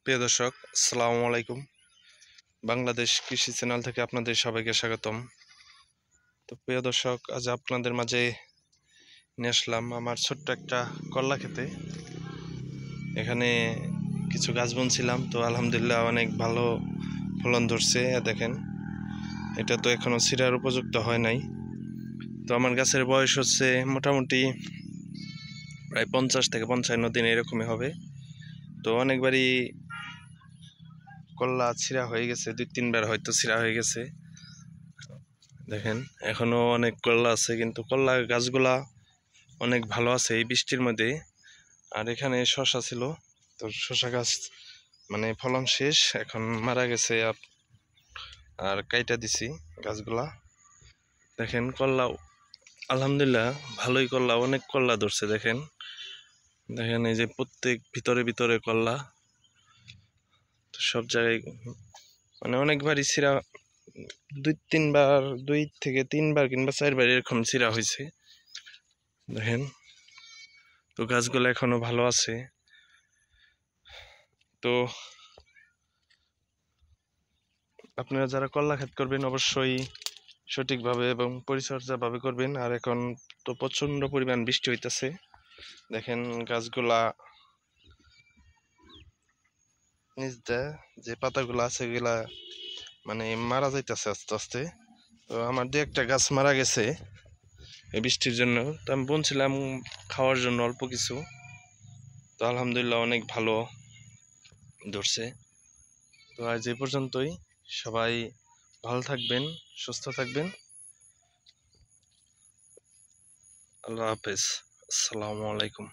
প্রিয় দর্শক, আসসালামু আলাইকুম। বাংলাদেশ কৃষি চ্যানেল থেকে আপনাদের সবাইকে স্বাগতম। তো প্রিয় দর্শক, আজ আপনাদের মাঝে নিয়ে আসলাম আমার ছোট্ট একটা করলা খেতে। এখানে কিছু গাছ বুনছিলাম, তো আলহামদুলিল্লাহ অনেক ভালো ফলন ধরছে। দেখেন, এটা তো এখনো ছিঁড়ার উপযুক্ত হয় নাই। তো আমার গাছের বয়স হচ্ছে মোটামুটি প্রায় 50 থেকে 55 দিন এরকমই হবে। তো অনেকবারই করলা ছিঁড়া হয়ে গেছে, 2-3 বার হয়তো ছিঁড়া হয়ে গেছে। দেখেন, এখনো অনেক করলা আছে, কিন্তু করলা গাছগুলা অনেক ভালো আছে এই বৃষ্টির মধ্যে। আর এখানে শসা ছিল, তো শসা গাছ মানে ফলন শেষ, এখন মারা গেছে। আর কাইটা দিছি গাছগুলা। দেখেন, করলা আলহামদুলিল্লাহ ভালোই, করলা অনেক করলা ধরছে। দেখেন দেখেন এই যে প্রত্যেক ভিতরে ভিতরে করলা, তো সব জায়গায় মানে অনেকবারই ছিঁড়া, 2-3 বার 2 থেকে 3 বার কিংবা 4 বার এরকম ছিঁড়া হয়েছে। দেখেন, তো গাছগুলো এখনো ভালো আছে। তো আপনারা যারা করলা ক্ষেত করবেন অবশ্যই সঠিকভাবে এবং পরিচর্যাভাবে করবেন। আর এখন তো প্রচন্ড পরিমাণ বৃষ্টি হইতেছে। দেখেন গাছগুলা নিচ দিয়ে যে পাতাগুলো আছে এগুলা মানে মারা যাইতেছে আস্তে আস্তে। তো আমার 2-1টা গাছ মারা গেছে এই বৃষ্টির জন্য। তো আমি বলছিলাম খাওয়ার জন্য অল্প কিছু, তো আলহামদুলিল্লাহ অনেক ভালো ধরছে। তো আজ এই পর্যন্তই। সবাই ভালো থাকবেন, সুস্থ থাকবেন। আল্লাহ হাফেজ, আসসালামু আলাইকুম।